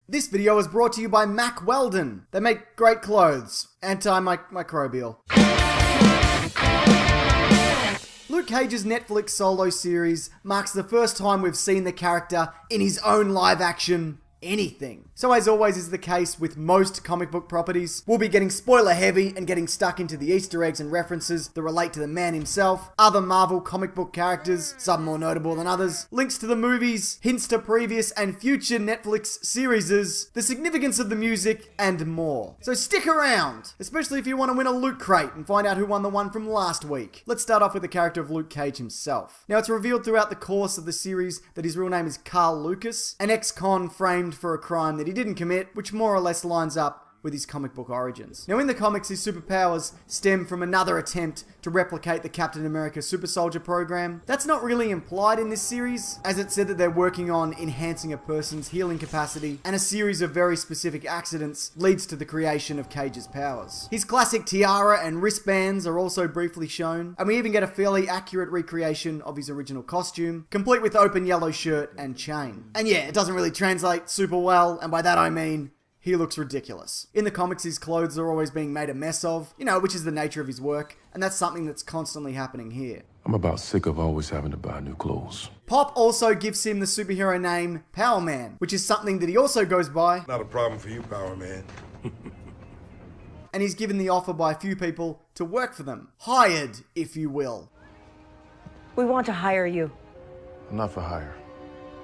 This video is brought to you by Mack Weldon. They make great clothes. Antimicrobial. Luke Cage's Netflix solo series marks the first time we've seen the character in his own live-action anything. So as always is the case with most comic book properties, we'll be getting spoiler heavy and getting stuck into the Easter eggs and references that relate to the man himself, other Marvel comic book characters, some more notable than others, links to the movies, hints to previous and future Netflix series, the significance of the music, and more. So stick around, especially if you want to win a loot crate and find out who won the one from last week. Let's start off with the character of Luke Cage himself. Now it's revealed throughout the course of the series that his real name is Carl Lucas, an ex-con framed for a crime that he didn't commit, which more or less lines up with his comic book origins. Now in the comics, his superpowers stem from another attempt to replicate the Captain America Super Soldier program. That's not really implied in this series, as it's said that they're working on enhancing a person's healing capacity, and a series of very specific accidents leads to the creation of Cage's powers. His classic tiara and wristbands are also briefly shown, and we even get a fairly accurate recreation of his original costume, complete with open yellow shirt and chain. And yeah, it doesn't really translate super well, and by that I mean he looks ridiculous. In the comics, his clothes are always being made a mess of, which is the nature of his work, and that's something that's constantly happening here. I'm about sick of always having to buy new clothes. Pop also gives him the superhero name Power Man, which is something that he also goes by. Not a problem for you, Power Man. And he's given the offer by a few people to work for them. Hired, if you will. We want to hire you. I'm not for hire.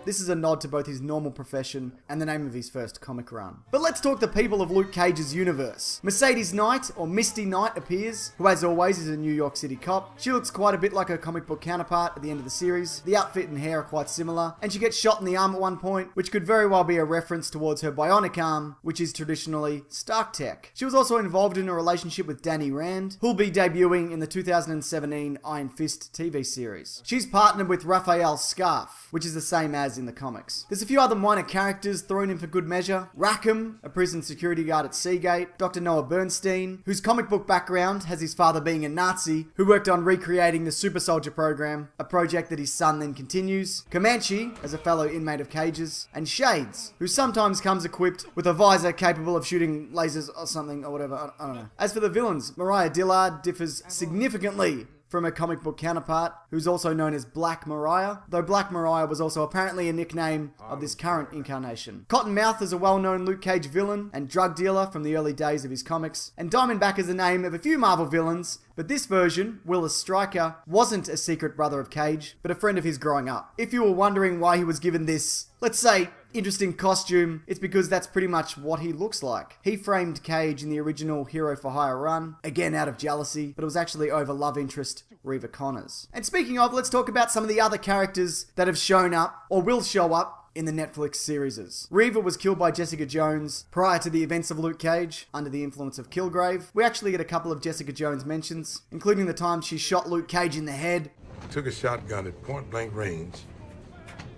This is a nod to both his normal profession and the name of his first comic run. But let's talk the people of Luke Cage's universe. Mercedes Knight, or Misty Knight, appears, who as always is a New York City cop. She looks quite a bit like her comic book counterpart at the end of the series. The outfit and hair are quite similar, and she gets shot in the arm at one point, which could very well be a reference towards her bionic arm, which is traditionally Stark Tech. She was also involved in a relationship with Danny Rand, who'll be debuting in the 2017 Iron Fist TV series. She's partnered with Raphael Scarf, which is the same as in the comics. There's a few other minor characters thrown in for good measure. Rackham, a prison security guard at Seagate. Dr. Noah Bernstein, whose comic book background has his father being a Nazi, who worked on recreating the Super Soldier program, a project that his son then continues. Comanche, as a fellow inmate of Cage's. And Shades, who sometimes comes equipped with a visor capable of shooting lasers or something or whatever, I don't know. As for the villains, Mariah Dillard differs significantly from her comic book counterpart, who's also known as Black Mariah, though Black Mariah was also apparently a nickname of this current incarnation. Cottonmouth is a well-known Luke Cage villain and drug dealer from the early days of his comics, and Diamondback is the name of a few Marvel villains, but this version, Willis Stryker, wasn't a secret brother of Cage, but a friend of his growing up. If you were wondering why he was given this, let's say, interesting costume, it's because that's pretty much what he looks like. He framed Cage in the original Hero for Hire run, again out of jealousy, but it was actually over love interest Reva Connors. And speaking of, let's talk about some of the other characters that have shown up, or will show up, in the Netflix series. Reva was killed by Jessica Jones prior to the events of Luke Cage, under the influence of Kilgrave. We actually get a couple of Jessica Jones mentions, including the time she shot Luke Cage in the head. Took a shotgun at point blank range,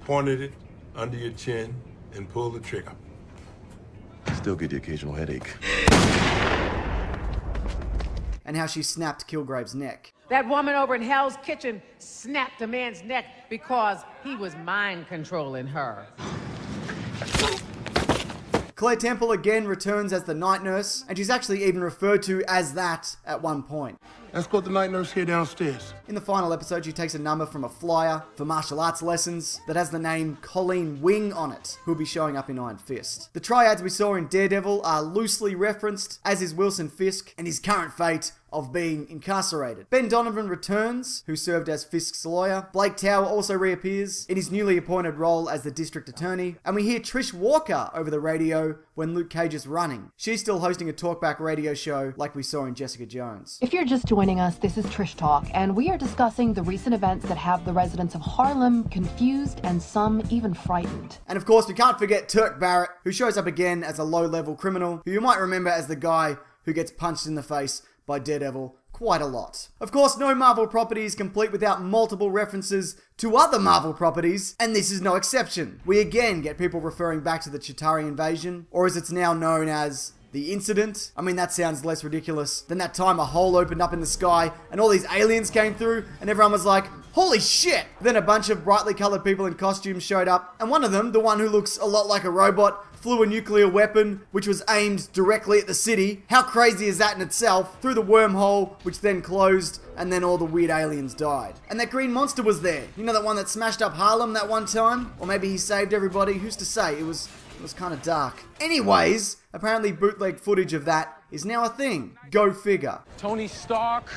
pointed it under your chin, and pulled the trigger. Still get the occasional headache. And how she snapped Kilgrave's neck. That woman over in Hell's Kitchen snapped a man's neck because he was mind controlling her. Claire Temple again returns as the night nurse, and she's actually even referred to as that at one point. Escort the night nurse here downstairs. In the final episode, she takes a number from a flyer for martial arts lessons that has the name Colleen Wing on it, who'll be showing up in Iron Fist. The triads we saw in Daredevil are loosely referenced, as is Wilson Fisk and his current fate of being incarcerated. Ben Donovan returns, who served as Fisk's lawyer. Blake Tower also reappears in his newly appointed role as the district attorney. And we hear Trish Walker over the radio when Luke Cage is running. She's still hosting a talkback radio show like we saw in Jessica Jones. If you're just joining us, this is Trish Talk, and we are discussing the recent events that have the residents of Harlem confused and some even frightened. And of course, we can't forget Turk Barrett, who shows up again as a low-level criminal, who you might remember as the guy who gets punched in the face by Daredevil quite a lot. Of course, no Marvel property is complete without multiple references to other Marvel properties, and this is no exception. We again get people referring back to the Chitauri invasion, or as it's now known as the incident. I mean, that sounds less ridiculous than that time a hole opened up in the sky and all these aliens came through and everyone was like, holy shit! Then a bunch of brightly colored people in costumes showed up, and one of them, the one who looks a lot like a robot, flew a nuclear weapon, which was aimed directly at the city. How crazy is that in itself? Through the wormhole, which then closed, and then all the weird aliens died. And that green monster was there. You know that one that smashed up Harlem that one time? Or maybe he saved everybody? Who's to say? It was kind of dark. Anyways, apparently bootleg footage of that is now a thing. Go figure. Tony Stark,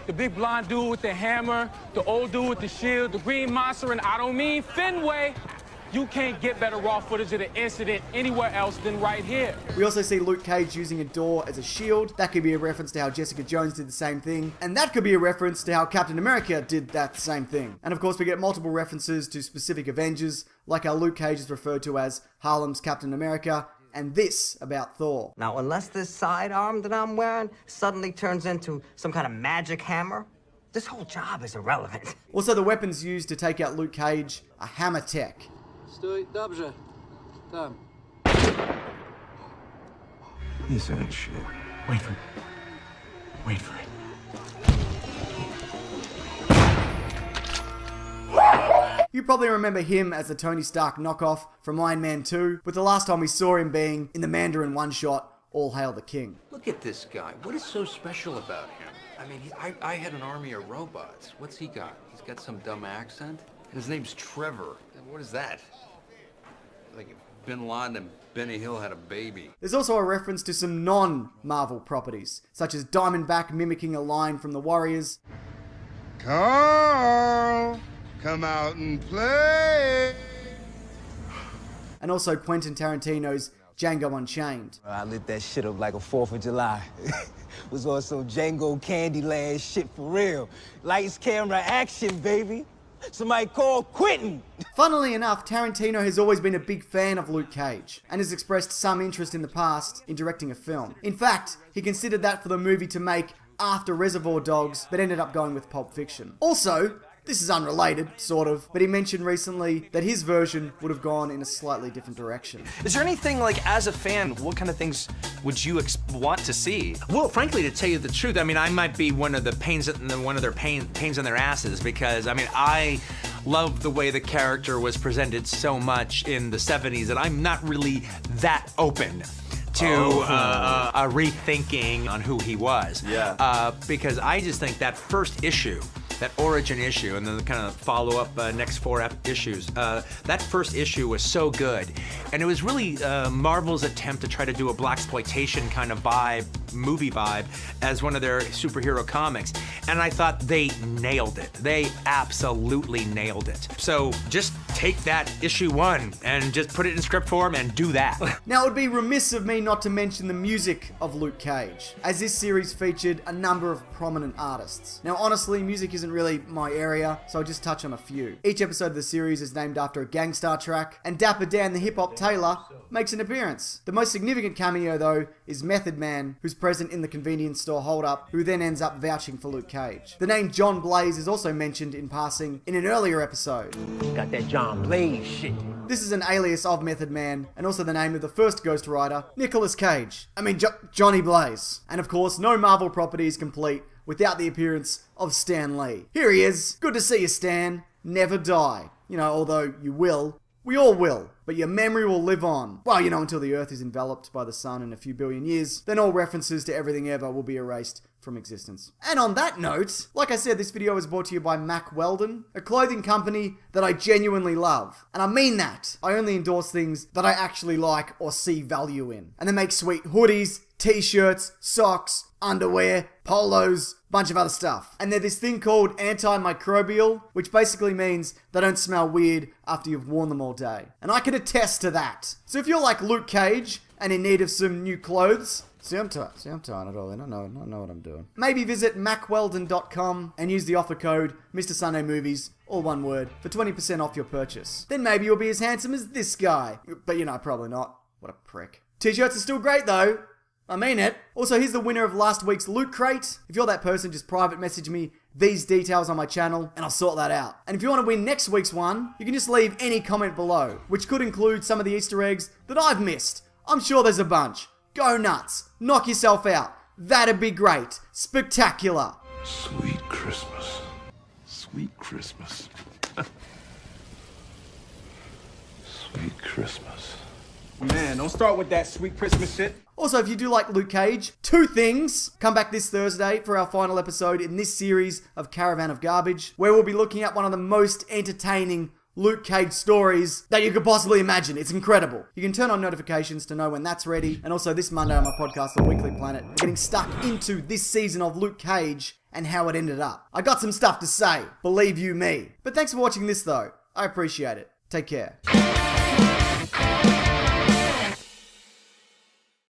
the big blonde dude with the hammer, the old dude with the shield, the green monster, and I don't mean Fenway. You can't get better raw footage of the incident anywhere else than right here. We also see Luke Cage using a door as a shield. That could be a reference to how Jessica Jones did the same thing. And that could be a reference to how Captain America did that same thing. And of course we get multiple references to specific Avengers, like how Luke Cage is referred to as Harlem's Captain America, and this about Thor. Now, unless this sidearm that I'm wearing suddenly turns into some kind of magic hammer, this whole job is irrelevant. Also, the weapons used to take out Luke Cage are hammer tech. Stój, dobrze. Tam. This ain't shit. Wait for it. Wait for it. You probably remember him as the Tony Stark knockoff from Iron Man 2, with the last time we saw him being in the Mandarin one-shot, All Hail the King. Look at this guy. What is so special about him? I mean, I had an army of robots. What's he got? He's got some dumb accent? His name's Trevor. What is that? Like if Bin Laden and Benny Hill had a baby. There's also a reference to some non-Marvel properties, such as Diamondback mimicking a line from the Warriors. Carl, come out and play. And also Quentin Tarantino's Django Unchained. I lit that shit up like a 4th of July. Was on some Django Candyland shit for real. Lights, camera, action, baby. Somebody call Quentin. Funnily enough, Tarantino has always been a big fan of Luke Cage and has expressed some interest in the past in directing a film. In fact, he considered that for the movie to make after Reservoir Dogs, but ended up going with Pulp Fiction. Also, this is unrelated, sort of, but he mentioned recently that his version would have gone in a slightly different direction. Is there anything, like, as a fan, what kind of things would you want to see? Well, frankly, to tell you the truth, I mean, I might be one of the pains in their asses, because, I mean, I love the way the character was presented so much in the 70s that I'm not really that open to a rethinking on who he was. Yeah. Because I just think that first issue, that origin issue, and then the kind of follow-up next 4 issues, that first issue was so good. And it was really Marvel's attempt to try to do a blaxploitation kind of vibe, movie vibe, as one of their superhero comics. And I thought they nailed it. They absolutely nailed it. So just take that issue 1 and just put it in script form and do that. Now, it would be remiss of me not to mention the music of Luke Cage, as this series featured a number of prominent artists. Now, honestly, music isn't really my area, so I'll just touch on a few. Each episode of the series is named after a Gangstar track, and Dapper Dan the Hip Hop Tailor makes an appearance. The most significant cameo, though, is Method Man, who's present in the convenience store holdup, who then ends up vouching for Luke Cage. The name John Blaze is also mentioned in passing in an earlier episode. Got that John Blaze shit. This is an alias of Method Man, and also the name of the first Ghost Rider, Nicolas Cage. Johnny Blaze. And of course, no Marvel property is complete without the appearance of Stan Lee. Here he is. Good to see you, Stan. Never die. You know, although you will. We all will. But your memory will live on. Well, you know, until the Earth is enveloped by the sun in a few billion years, then all references to everything ever will be erased from existence. And on that note, like I said, this video is brought to you by Mack Weldon, a clothing company that I genuinely love. And I mean that. I only endorse things that I actually like or see value in. And they make sweet hoodies, t-shirts, socks, underwear, polos, bunch of other stuff. And they're this thing called antimicrobial, which basically means they don't smell weird after you've worn them all day. And I can attest to that. So if you're like Luke Cage and in need of some new clothes, See, I'm tying it all in. I know what I'm doing. Maybe visit MackWeldon.com and use the offer code Mr. Sunday Movies, all one word, for 20% off your purchase. Then maybe you'll be as handsome as this guy. But you know, probably not. What a prick. T-shirts are still great though. I mean it. Also, here's the winner of last week's Loot Crate. If you're that person, just private message me these details on my channel and I'll sort that out. And if you want to win next week's one, you can just leave any comment below, which could include some of the Easter eggs that I've missed. I'm sure there's a bunch. Go nuts. Knock yourself out. That'd be great. Spectacular. Sweet Christmas. Sweet Christmas. Sweet Christmas. Man, don't start with that sweet Christmas shit. Also, if you do like Luke Cage, 2 things. Come back this Thursday for our final episode in this series of Caravan of Garbage, where we'll be looking at one of the most entertaining Luke Cage stories that you could possibly imagine. It's incredible. You can turn on notifications to know when that's ready. And also this Monday on my podcast, The Weekly Planet, we're getting stuck into this season of Luke Cage and how it ended up. I got some stuff to say, believe you me. But thanks for watching this though. I appreciate it. Take care.